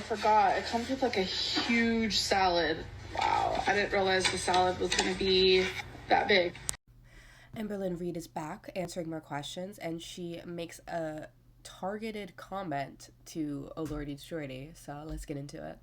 forgot. It comes with like a huge salad. Wow, I didn't realize the salad was gonna be that big. Amberlynn Reed is back answering more questions, and she makes a targeted comment to Jordy. So let's get into it.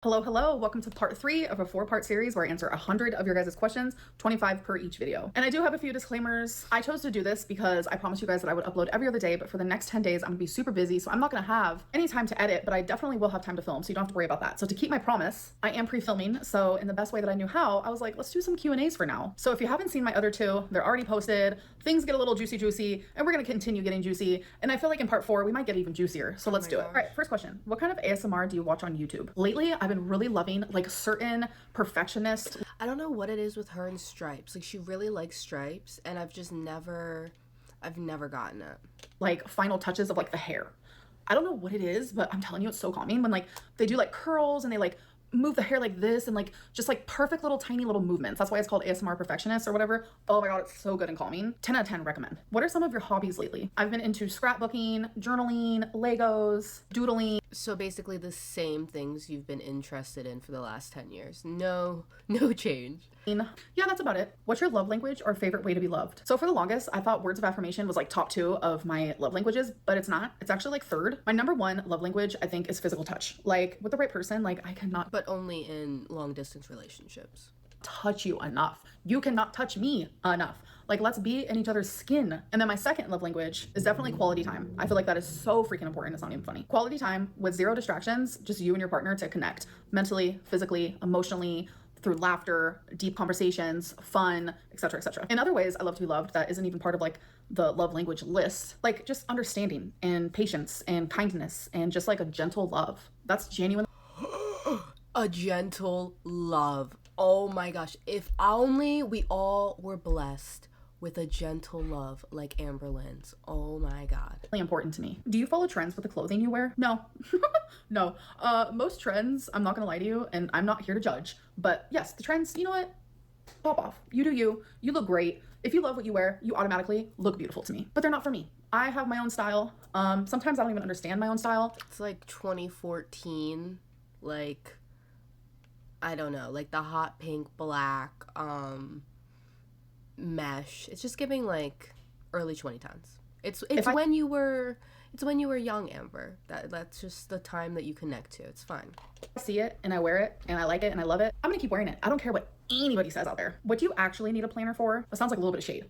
Hello, welcome to part 3 of a 4-part series where I answer 100 of your guys' questions, 25 per each video. And I do have a few disclaimers. I chose to do this because I promised you guys that I would upload every other day, but for the next 10 days, I'm gonna be super busy, so I'm not gonna have any time to edit, but I definitely will have time to film, so you don't have to worry about that. So to keep my promise, I am pre-filming, so in the best way that I knew how, I was like, let's do some Q&As for now. So if you haven't seen my other 2, they're already posted, things get a little juicy, and we're gonna continue getting juicy, and I feel like in part 4, we might get even juicier, so let's do it. All right, first question. What kind of ASMR do you watch on YouTube? Lately, I've been really loving like certain perfectionist. I don't know what it is with her and Stripes. Like, she really likes Stripes, and I've never gotten it. Like final touches of like the hair. I don't know what it is, but I'm telling you, it's so calming when like they do like curls and they like move the hair like this and like just like perfect little tiny little movements. That's why it's called ASMR perfectionist or whatever. Oh my god, it's so good and calming. 10 out of 10 recommend. What are some of your hobbies lately? I've been into scrapbooking, journaling, Legos, doodling. So basically the same things you've been interested in for the last 10 years. No change. Yeah, that's about it. What's your love language or favorite way to be loved? So for the longest, I thought words of affirmation was like top 2 of my love languages, but it's not. It's actually like 3rd. My number 1 love language, I think, is physical touch. Like with the right person, like I cannot. But only in long distance relationships. Touch you enough. You cannot touch me enough. Like, let's be in each other's skin. And then my second love language is definitely quality time. I feel like that is so freaking important. It's not even funny. Quality time with 0 distractions, just you and your partner to connect mentally, physically, emotionally, through laughter, deep conversations, fun, etc., etc. In other ways, I love to be loved that isn't even part of like the love language list. Like just understanding and patience and kindness and just like a gentle love. That's genuine. A gentle love. Oh my gosh. If only we all were blessed with a gentle love like Amberlynn's. Oh my god. Really important to me. Do you follow trends with the clothing you wear? No. No. Most trends, I'm not gonna lie to you, and I'm not here to judge, but yes, the trends, you know what? Pop off. You do you. You look great. If you love what you wear, you automatically look beautiful to me. But they're not for me. I have my own style. Sometimes I don't even understand my own style. It's like 2014, like, I don't know, like the hot pink black, mesh. It's just giving like early 2010s. It's when you were young, Amber. That's just the time that you connect to. It's fine. I see it and I wear it and I like it and I love it. I'm gonna keep wearing it. I don't care what anybody says out there. What do you actually need a planner for? That sounds like a little bit of shade.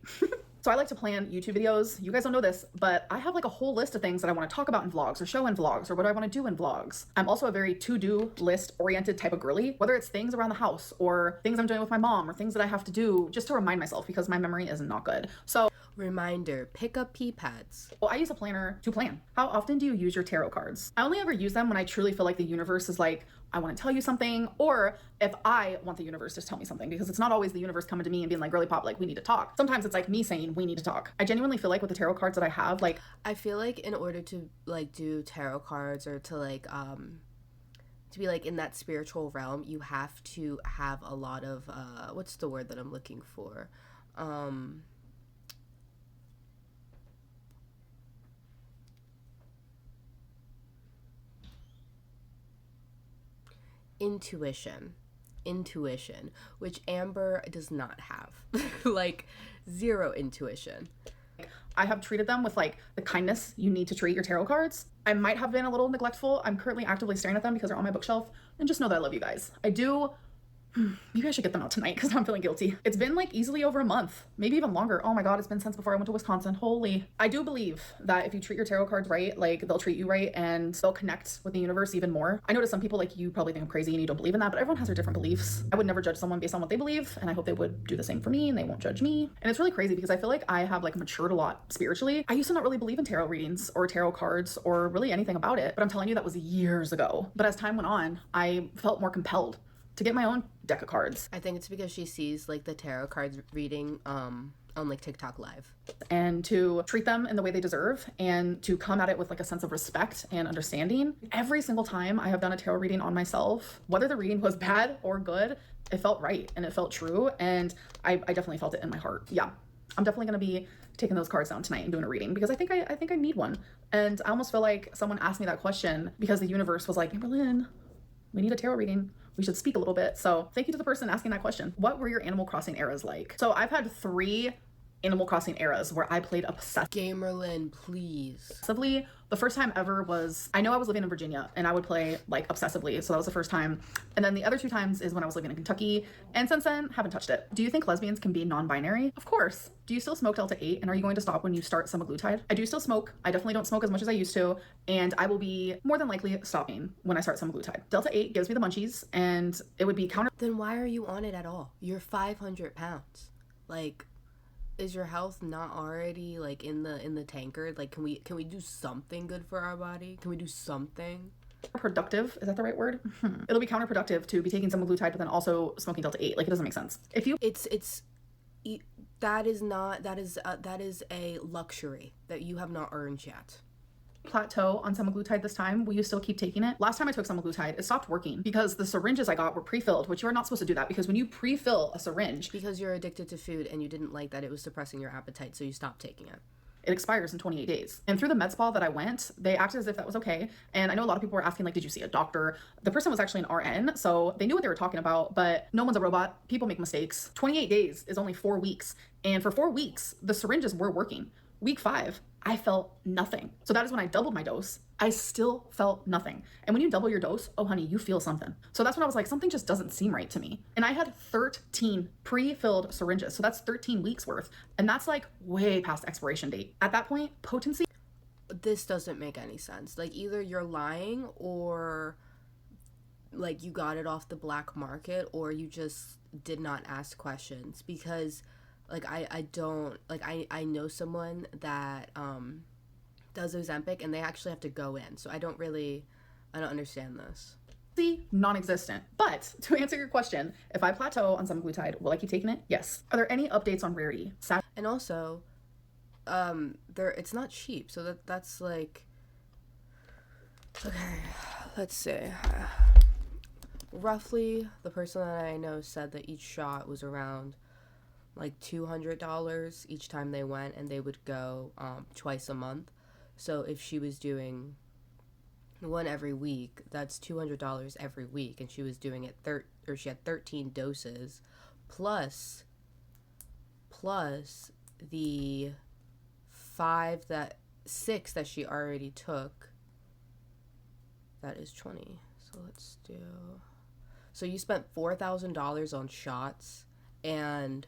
So I like to plan YouTube videos. You guys don't know this, but I have like a whole list of things that I want to talk about in vlogs or show in vlogs or what do I want to do in vlogs. I'm also a very to-do list oriented type of girly, whether it's things around the house or things I'm doing with my mom or things that I have to do just to remind myself because my memory is not good. So reminder, pick up pee pads. Well, I use a planner to plan. How often do you use your tarot cards? I only ever use them when I truly feel like the universe is like, I want to tell you something, or if I want the universe to tell me something, because it's not always the universe coming to me and being like, girly pop, like we need to talk. Sometimes it's like me saying we need to talk. I genuinely feel like with the tarot cards that I have, like I feel like in order to like do tarot cards or to like to be like in that spiritual realm, you have to have a lot of what's the word that I'm looking for? Intuition, which Amber does not have. Like, 0 intuition. I have treated them with like the kindness you need to treat your tarot cards. I might have been a little neglectful. I'm currently actively staring at them because they're on my bookshelf, and just know that I love you guys. I do. Maybe I should get them out tonight because I'm feeling guilty. It's been like easily over a month, maybe even longer. Oh my god, it's been since before I went to Wisconsin. Holy. I do believe that if you treat your tarot cards right, like they'll treat you right and they'll connect with the universe even more. I know to some people, like you probably think I'm crazy and you don't believe in that, but everyone has their different beliefs. I would never judge someone based on what they believe, and I hope they would do the same for me and they won't judge me. And it's really crazy because I feel like I have like matured a lot spiritually. I used to not really believe in tarot readings or tarot cards or really anything about it, but I'm telling you that was years ago. But as time went on, I felt more compelled to get my own deck of cards. I think it's because she sees like the tarot cards reading on like TikTok live. And to treat them in the way they deserve and to come at it with like a sense of respect and understanding. Every single time I have done a tarot reading on myself, whether the reading was bad or good, it felt right and it felt true, and I definitely felt it in my heart. Yeah. I'm definitely going to be taking those cards down tonight and doing a reading because I think I need one. And I almost feel like someone asked me that question because the universe was like, Amberlynn, we need a tarot reading. We should speak a little bit. So thank you to the person asking that question. What were your Animal Crossing eras like? So I've had 3 Animal Crossing eras where I played Gamerlyn, please. obsessively. The first time ever was, I know I was living in Virginia and I would play like obsessively. So that was the first time. And then the other 2 times is when I was living in Kentucky. And since then, haven't touched it. Do you think lesbians can be non-binary? Of course. Do you still smoke Delta 8? And are you going to stop when you start semaglutide? I do still smoke. I definitely don't smoke as much as I used to. And I will be more than likely stopping when I start semaglutide. Delta 8 gives me the munchies and it would be counter. Then why are you on it at all? You're 500 pounds. Like, is your health not already like in the tankard? Like, can we do something good for our body? Can we do something? Productive, is that the right word? It'll be counterproductive to be taking semaglutide but then also smoking Delta 8. Like, it doesn't make sense. If you That is a luxury that you have not earned yet. plateau on semaglutide this time, will you still keep taking it? Last time I took semaglutide, it stopped working because the syringes I got were pre-filled, which you are not supposed to do that because when you pre-fill a syringe, Because you're addicted to food and you didn't like that it was suppressing your appetite, so you stopped taking it. it expires in 28 days. And through the med spa that I went, they acted as if that was okay. And I know a lot of people were asking, like, did you see a doctor? The person was actually an RN, so they knew what they were talking about, but no one's a robot. People make mistakes. 28 days is only 4 weeks. And for 4 weeks, the syringes were working. Week 5, I felt nothing. So that is when I doubled my dose. I still felt nothing. And when you double your dose, oh honey, you feel something. So that's when I was like, something just doesn't seem right to me. And I had 13 pre-filled syringes. So that's 13 weeks worth. And that's like way past expiration date. At that point, potency. This doesn't make any sense. Like, either you're lying or like you got it off the black market or you just did not ask questions, because like I don't like I know someone that does Ozempic and they actually have to go in, so I don't understand this. Non-existent. But to answer your question, if I plateau on semaglutide, will I keep taking it? Yes. Are there any updates on Rarity? And also it's not cheap, so that's like, okay, let's see. Roughly, the person that I know said that each shot was around like $200 each time they went, and they would go twice a month. So if she was doing one every week, that's $200 every week, and she was doing it she had 13 doses plus the 6 that she already took. That is 20. So you spent $4,000 on shots, and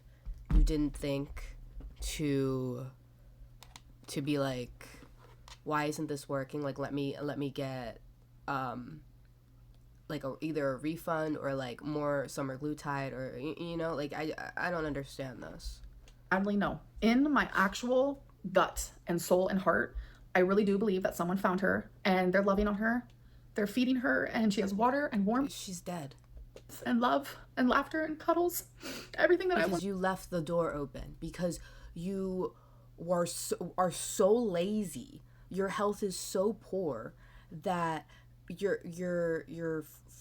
you didn't think to be like, why isn't this working? Like, let me get like either a refund or like more semaglutide, or you know, like I don't understand this. Sadly, no. In my actual gut and soul and heart, I really do believe that someone found her and they're loving on her. They're feeding her and she has water and warmth. She's dead. And love and laughter and cuddles. Everything that I want. Because you left the door open. Because you are so lazy. Your health is so poor that your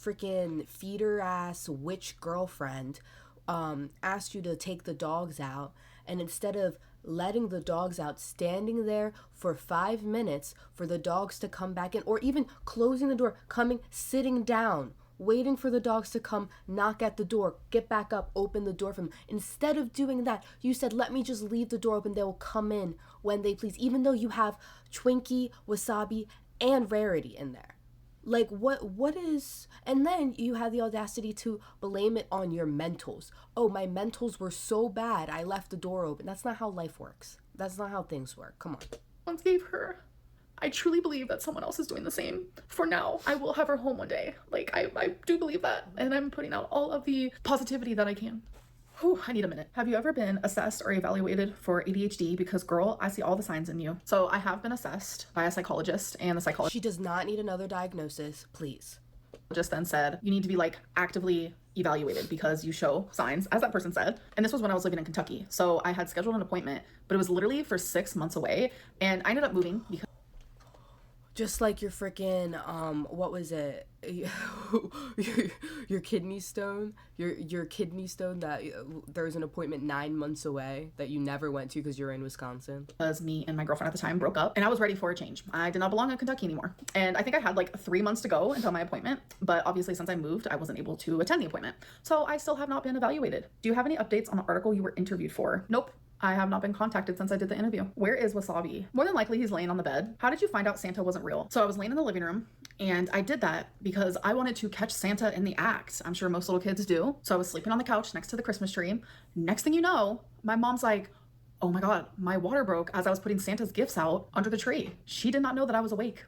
freaking feeder ass witch girlfriend asked you to take the dogs out, and instead of letting the dogs out, standing there for 5 minutes for the dogs to come back in, or even closing the door, sitting down, waiting for the dogs to come, knock at the door, get back up, open the door for them. Instead of doing that, you said, let me just leave the door open, they will come in when they please, even though you have Twinkie, Wasabi, and Rarity in there. Like, what is... And then you had the audacity to blame it on your mentals. Oh, my mentals were so bad, I left the door open. That's not how life works. That's not how things work. Come on. Once gave her. I truly believe that someone else is doing the same. For now, I will have her home one day. Like, I do believe that. And I'm putting out all of the positivity that I can. Whew, I need a minute. Have you ever been assessed or evaluated for ADHD? Because girl, I see all the signs in you. So I have been assessed by a psychologist, and the psychologist... She does not need another diagnosis, please. Just then said, you need to be like actively evaluated because you show signs, as that person said. And this was when I was living in Kentucky. So I had scheduled an appointment, but it was literally for 6 months away. And I ended up moving because... Just like your freaking what was it? your kidney stone, your kidney stone that there's an appointment 9 months away that you never went to because you're in Wisconsin. Because me and my girlfriend at the time broke up and I was ready for a change. I did not belong in Kentucky anymore. And I think I had like 3 months to go until my appointment. But obviously since I moved, I wasn't able to attend the appointment. So I still have not been evaluated. Do you have any updates on the article you were interviewed for? Nope. I have not been contacted since I did the interview. Where is Wasabi? More than likely he's laying on the bed. How did you find out Santa wasn't real? So I was laying in the living room and I did that because I wanted to catch Santa in the act. I'm sure most little kids do. So I was sleeping on the couch next to the Christmas tree. Next thing you know, my mom's like, oh my God, my water broke as I was putting Santa's gifts out under the tree. She did not know that I was awake.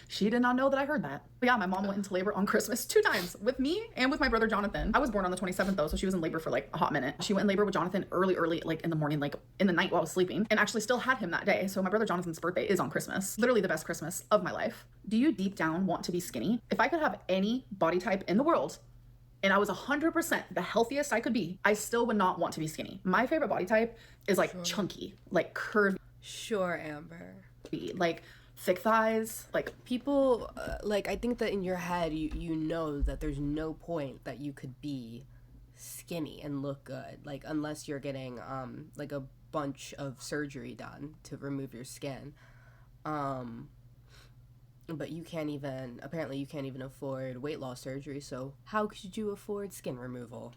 She did not know that I heard that. But yeah, my mom went into labor on Christmas 2 times with me and with my brother Jonathan. I was born on the 27th though, so she was in labor for like a hot minute. She went in labor with Jonathan early, like in the morning, like in the night while I was sleeping, and actually still had him that day. So my brother Jonathan's birthday is on Christmas. Literally the best Christmas of my life. Do you deep down want to be skinny? If I could have any body type in the world, and I was 100% the healthiest I could be, I still would not want to be skinny. My favorite body type is like chunky, like curvy. Sure, Amber. Like thick thighs, like people like I think that in your head you know that there's no point that you could be skinny and look good, like unless you're getting like a bunch of surgery done to remove your skin, but you can't even afford weight loss surgery, so how could you afford skin removal?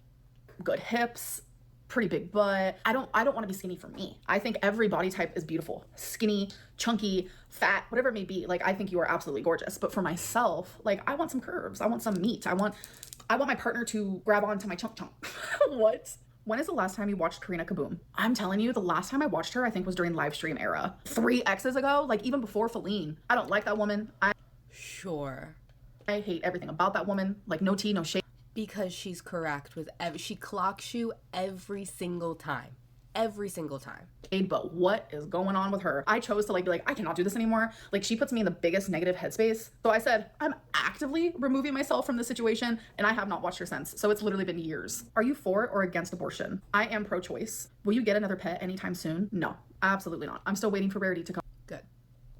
good hips, pretty big butt. I don't want to be skinny for me. I think every body type is beautiful. Skinny, chunky, fat, whatever it may be. Like, I think you are absolutely gorgeous. But for myself, like, I want some curves. I want some meat. I want my partner to grab onto my chunk. What? When is the last time you watched Karina Kaboom? I'm telling you, the last time I watched her, I think was during live stream era. 3 X's ago, like even before Feline. I don't like that woman. Sure. I hate everything about that woman. Like, no tea, no shade. Because she's correct with she clocks you every single time. Every single time. But what is going on with her? I chose to be like, I cannot do this anymore. Like, she puts me in the biggest negative headspace. So I said, I'm actively removing myself from the situation, and I have not watched her since. So it's literally been years. Are you for or against abortion? I am pro-choice. Will you get another pet anytime soon? No, absolutely not. I'm still waiting for Rarity to come. Good.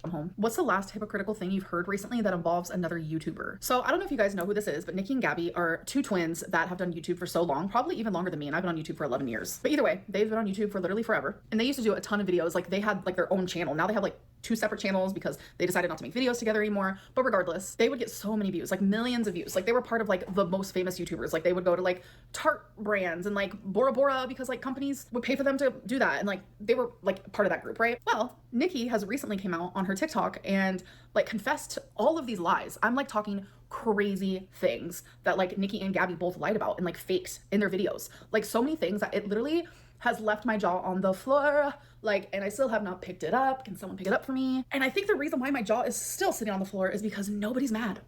Home. What's the last hypocritical thing you've heard recently that involves another YouTuber? So I don't know if you guys know who this is, but Nikki and Gabby are 2 twins that have done YouTube for so long, probably even longer than me, and I've been on YouTube for 11 years. But either way, they've been on YouTube for literally forever. And they used to do a ton of videos. Like, they had like their own channel. Now they have like 2 separate channels because they decided not to make videos together anymore. But regardless, they would get so many views, like millions of views. Like, they were part of like the most famous YouTubers. Like, they would go to like Tarte brands and like Bora Bora because like companies would pay for them to do that. And like, they were like part of that group, right? Well, Nikki has recently came out on her TikTok and like confessed all of these lies. I'm like talking crazy things that like Nikki and Gabby both lied about and like faked in their videos. Like, so many things that it literally has left my jaw on the floor, like, and I still have not picked it up. Can someone pick it up for me? And I think the reason why my jaw is still sitting on the floor is because nobody's mad.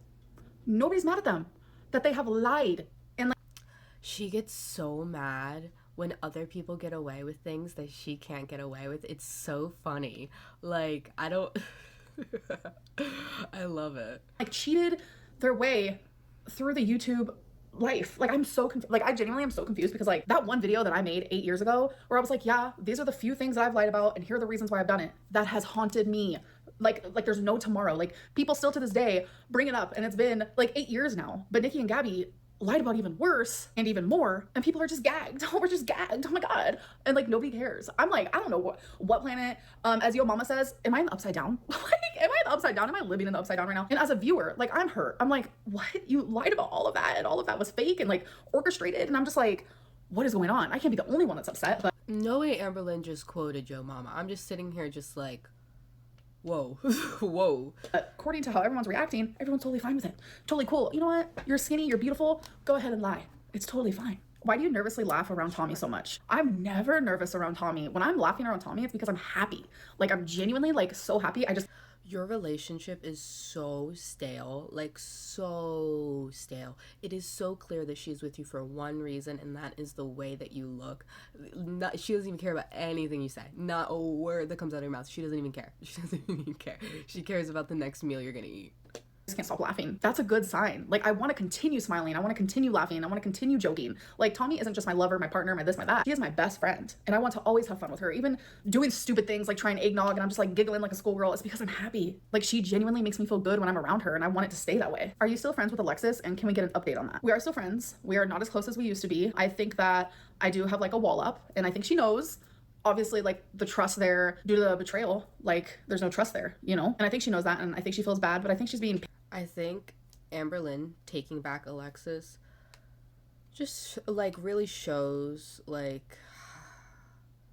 Nobody's mad at them that they have lied. And like, she gets so mad when other people get away with things that she can't get away with. It's so funny. Like, I don't I love it. Like, cheated their way through the YouTube life. Like, I'm so like, I genuinely am so confused because like that one video that I made 8 years ago where I was like, yeah, these are the few things that I've lied about and here are the reasons why I've done it, that has haunted me. Like there's no tomorrow. Like, people still to this day bring it up and it's been like 8 years now. But Nikki and Gabby lied about even worse and even more, and people are just gagged. We're just gagged. Oh my God. And like, nobody cares. I'm like, I don't know what planet, as Yo Mama says, am I in the upside down? Like, am I in the upside down? Am I living in the upside down right now? And as a viewer, like, I'm hurt. I'm like, what? You lied about all of that and all of that was fake and like orchestrated. And I'm just like, what is going on? I can't be the only one that's upset. But no way Amberlynn just quoted Yo Mama. I'm just sitting here just like, whoa. Whoa. According to how everyone's reacting, everyone's totally fine with it. Totally cool. You know what? You're skinny, you're beautiful. Go ahead and lie. It's totally fine. Why do you nervously laugh around Tommy so much? I'm never nervous around Tommy. When I'm laughing around Tommy, it's because I'm happy. Like, I'm genuinely like so happy. Your relationship is so stale, like so stale. It is so clear that she's with you for one reason, and that is the way that you look. She doesn't even care about anything you say. Not a word that comes out of your mouth. She doesn't even care. She doesn't even care. She cares about the next meal you're gonna eat. just can't stop laughing. That's a good sign. Like, I want to continue smiling. I want to continue laughing. I want to continue joking. Like, Tommy isn't just my lover, my partner, my this, my that. She is my best friend. And I want to always have fun with her. Even doing stupid things like trying eggnog and I'm just like giggling like a schoolgirl. It's because I'm happy. Like, she genuinely makes me feel good when I'm around her and I want it to stay that way. Are you still friends with Alexis? And can we get an update on that? We are still friends. We are not as close as we used to be. I think that I do have like a wall up and I think she knows. Obviously, like, the trust there due to the betrayal, like, there's no trust there, you know? And I think she knows that and I think she feels bad, but I think she's being... I think Amberlynn taking back Alexis just like really shows like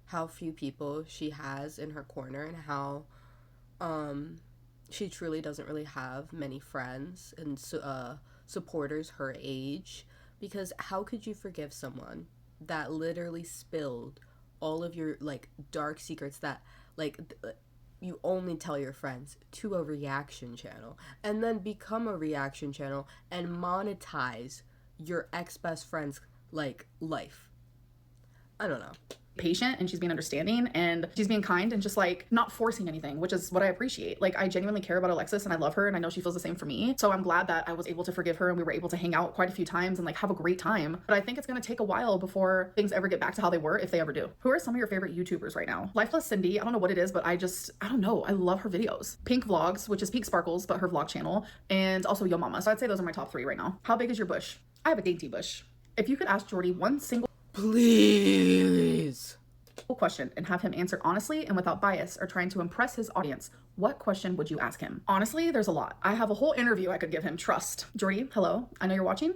how few people she has in her corner and how she truly doesn't really have many friends and supporters her age, because how could you forgive someone that literally spilled all of your like dark secrets that like you only tell your friends to a reaction channel and then become a reaction channel and monetize your ex-best friend's like life? I don't know. Patient and she's being understanding and she's being kind and just like not forcing anything, which is what I appreciate. Like, I genuinely care about Alexis and I love her and I know she feels the same for me. So I'm glad that I was able to forgive her and we were able to hang out quite a few times and like have a great time. But I think it's going to take a while before things ever get back to how they were, if they ever do. Who are some of your favorite YouTubers right now? Lifeless Cindy, I don't know what it is, but I don't know. I love her videos. Pink Vlogs, which is Pink Sparkles, but her vlog channel, and also Yo Mama. So I'd say those are my top 3 right now. How big is your bush? I have a dainty bush. If you could ask Jordy one single Please. question and have him answer honestly and without bias or trying to impress his audience, what question would you ask him? Honestly, there's a lot. I have a whole interview I could give him. Trust. Jordy, hello. I know you're watching.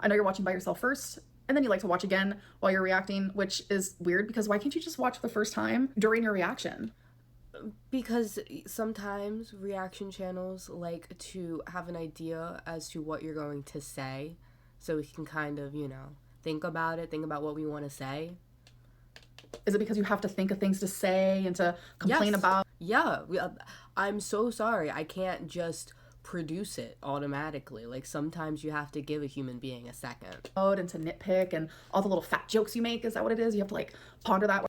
I know you're watching by yourself first, and then you like to watch again while you're reacting, which is weird because why can't you just watch the first time during your reaction? Because sometimes reaction channels like to have an idea as to what you're going to say, so we can kind of, you know, think about what we want to say. Is it because you have to think of things to say and to complain about? Yeah, I'm so sorry. I can't just produce it automatically. Like, sometimes you have to give a human being a second. And to nitpick and all the little fat jokes you make. Is that what it is? You have to like ponder that.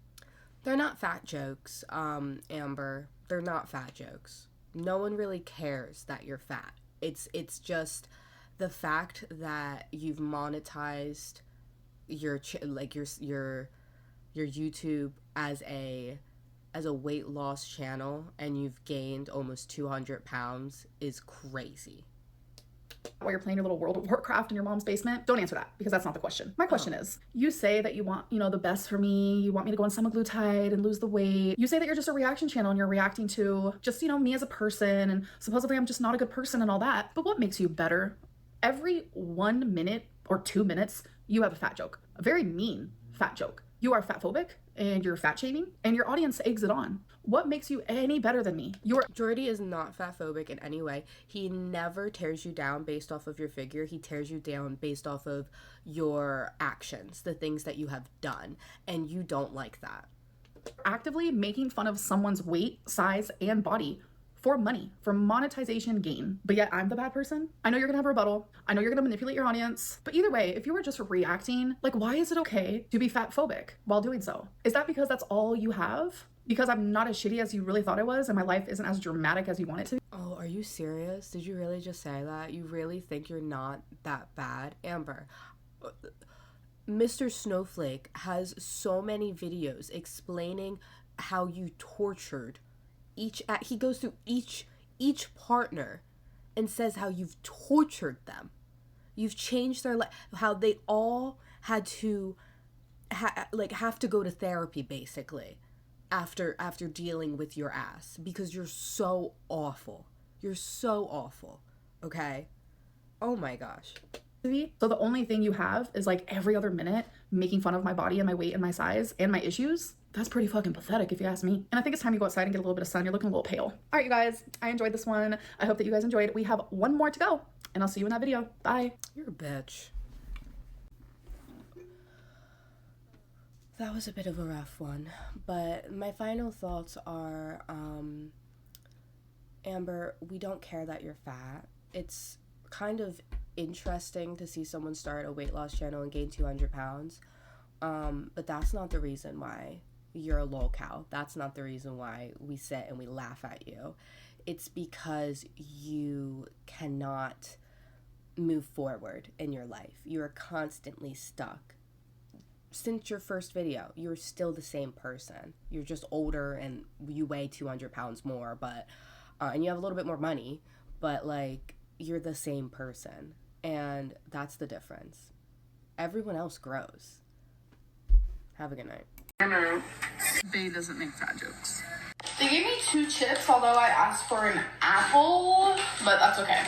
They're not fat jokes, Amber. They're not fat jokes. No one really cares that you're fat. It's just the fact that you've monetized your YouTube as a weight loss channel and you've gained almost 200 pounds is crazy. While you're playing your little World of Warcraft in your mom's basement? Don't answer that, because that's not the question. My question is, you say that you want, you know, the best for me. You want me to go on semaglutide and lose the weight. You say that you're just a reaction channel and you're reacting to just, you know, me as a person and supposedly I'm just not a good person and all that. But what makes you better? Every 1 minute or 2 minutes, you have a fat joke. A very mean fat joke. You are fat phobic and you're fat shaming and your audience eggs it on. What makes you any better than me? Jordy is not fat phobic in any way. He never tears you down based off of your figure. He tears you down based off of your actions, the things that you have done, and you don't like that. Actively making fun of someone's weight, size, and body for money, for monetization gain. But yet I'm the bad person. I know you're gonna have a rebuttal. I know you're gonna manipulate your audience. But either way, if you were just reacting, like, why is it okay to be fat phobic while doing so? Is that because that's all you have? Because I'm not as shitty as you really thought I was and my life isn't as dramatic as you want it to be? Oh, are you serious? Did you really just say that? You really think you're not that bad? Amber, Mr. Snowflake has so many videos explaining how you tortured he goes through each partner and says how you've tortured them. You've changed their life, how they all had to have to go to therapy basically after dealing with your ass because you're so awful. You're so awful. Okay? Oh my gosh. So the only thing you have is like every other minute making fun of my body and my weight and my size and my issues. That's pretty fucking pathetic if you ask me. And I think it's time you go outside and get a little bit of sun. You're looking a little pale. All right, you guys, I enjoyed this one. I hope that you guys enjoyed. We have one more to go and I'll see you in that video. Bye. You're a bitch. That was a bit of a rough one, but my final thoughts are, Amber, we don't care that you're fat. It's kind of interesting to see someone start a weight loss channel and gain 200 pounds, but that's not the reason why you're a lol cow. That's not the reason why we sit and we laugh at you. it's because you cannot move forward in your life. You're constantly stuck. Since your first video, you're still the same person. You're just older and you weigh 200 pounds more, but and you have a little bit more money, but like you're the same person. And that's the difference. Everyone else grows. Have a good night. Bay doesn't make fat jokes. They gave me 2 chips, although I asked for an apple, but that's okay.